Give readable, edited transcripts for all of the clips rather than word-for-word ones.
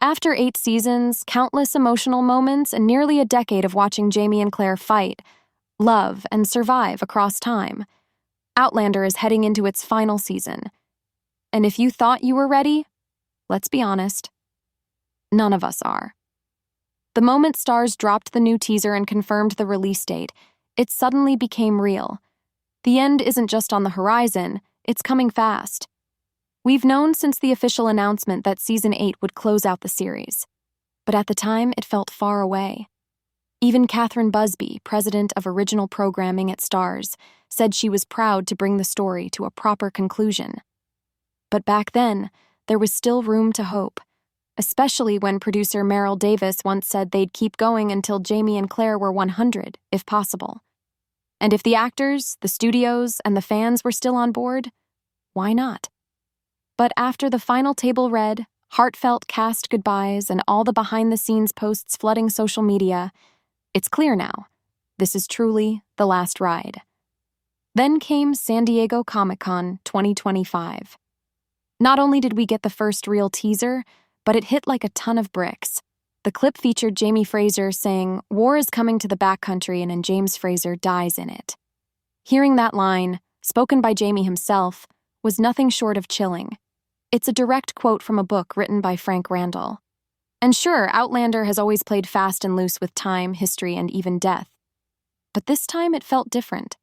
After 8 seasons, countless emotional moments, and nearly a decade of watching Jamie and Claire fight, love, and survive across time, Outlander is heading into its final season. And if you thought you were ready, let's be honest, none of us are. The moment Starz dropped the new teaser and confirmed the release date, it suddenly became real. The end isn't just on the horizon, it's coming fast. We've known since the official announcement that Season 8 would close out the series, but at the time it felt far away. Even Catherine Busby, president of original programming at Starz, said she was proud to bring the story to a proper conclusion. But back then, there was still room to hope, especially when producer Meryl Davis once said they'd keep going until Jamie and Claire were 100, if possible. And if the actors, the studios, and the fans were still on board, why not? But after the final table read, heartfelt cast goodbyes, and all the behind-the-scenes posts flooding social media, it's clear now, this is truly the last ride. Then came San Diego Comic Con 2025. Not only did we get the first real teaser, but it hit like a ton of bricks. The clip featured Jamie Fraser saying, "War is coming to the backcountry and James Fraser dies in it." Hearing that line, spoken by Jamie himself, was nothing short of chilling. It's a direct quote from a book written by Frank Randall. And sure, Outlander has always played fast and loose with time, history, and even death. But this time it felt different.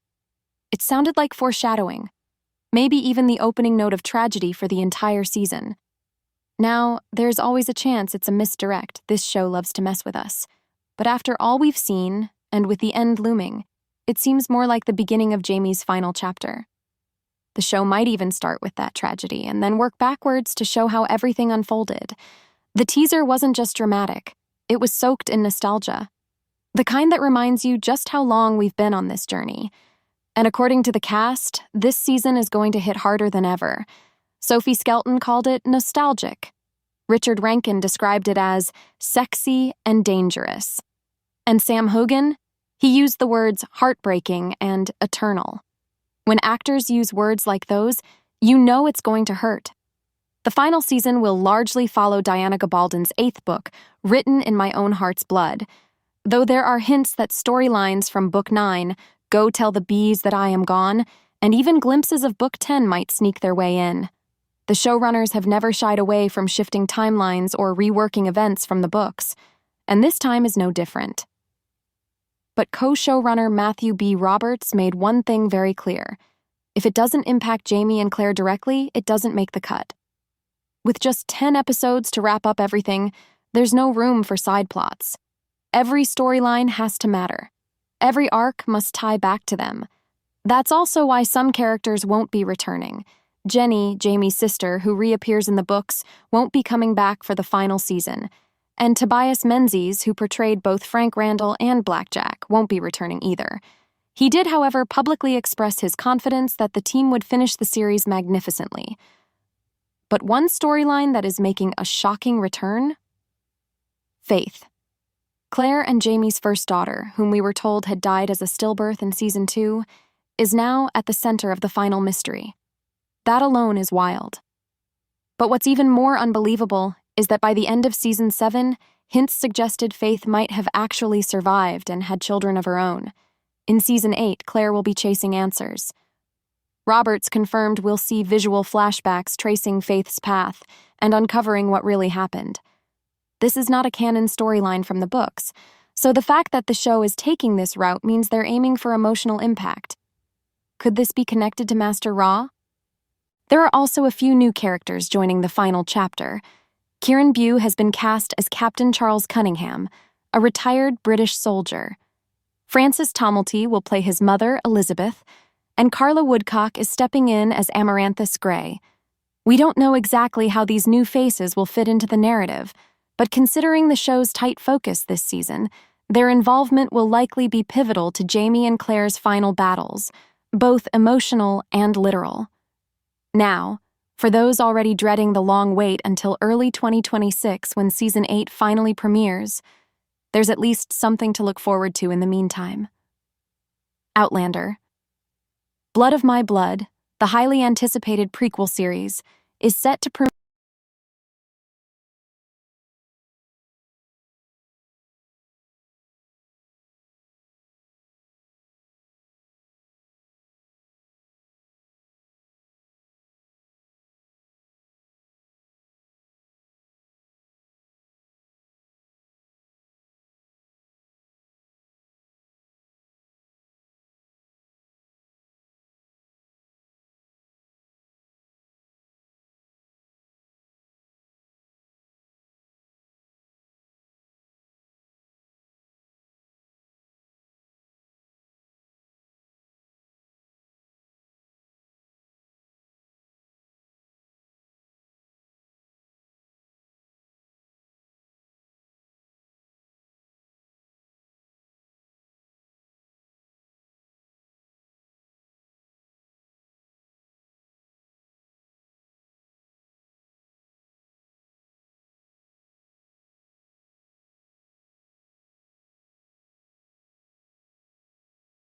It sounded like foreshadowing, maybe even the opening note of tragedy for the entire season. Now, there's always a chance it's a misdirect. This show loves to mess with us. But after all we've seen, and with the end looming, it seems more like the beginning of Jamie's final chapter. The show might even start with that tragedy and then work backwards to show how everything unfolded. The teaser wasn't just dramatic, it was soaked in nostalgia. The kind that reminds you just how long we've been on this journey. And according to the cast, this season is going to hit harder than ever. Sophie Skelton called it nostalgic. Richard Rankin described it as sexy and dangerous. And Sam Heughan, he used the words heartbreaking and eternal. When actors use words like those, you know it's going to hurt. The final season will largely follow Diana Gabaldon's 8th book, Written in My Own Heart's Blood, though there are hints that storylines from Book 9, Go Tell the Bees That I Am Gone, and even glimpses of Book 10 might sneak their way in. The showrunners have never shied away from shifting timelines or reworking events from the books, and this time is no different. But co-showrunner Matthew B. Roberts made one thing very clear. If it doesn't impact Jamie and Claire directly, it doesn't make the cut. With just 10 episodes to wrap up everything, there's no room for side plots. Every storyline has to matter. Every arc must tie back to them. That's also why some characters won't be returning. Jenny, Jamie's sister, who reappears in the books, won't be coming back for the final season. And Tobias Menzies, who portrayed both Frank Randall and Blackjack, won't be returning either. He did, however, publicly express his confidence that the team would finish the series magnificently. But one storyline that is making a shocking return? Faith. Claire and Jamie's first daughter, whom we were told had died as a stillbirth in Season 2, is now at the center of the final mystery. That alone is wild. But what's even more unbelievable is that by the end of Season 7, hints suggested Faith might have actually survived and had children of her own. In Season 8, Claire will be chasing answers. Roberts confirmed we'll see visual flashbacks tracing Faith's path and uncovering what really happened. This is not a canon storyline from the books, so the fact that the show is taking this route means they're aiming for emotional impact. Could this be connected to Master Ra? There are also a few new characters joining the final chapter. Kieran Bew has been cast as Captain Charles Cunningham, a retired British soldier. Francis Tomelty will play his mother, Elizabeth, and Carla Woodcock is stepping in as Amaranthus Grey. We don't know exactly how these new faces will fit into the narrative, but considering the show's tight focus this season, their involvement will likely be pivotal to Jamie and Claire's final battles, both emotional and literal. Now, for those already dreading the long wait until early 2026 when Season 8 finally premieres, there's at least something to look forward to in the meantime. Outlander. Blood of My Blood, the highly anticipated prequel series, is set to premiere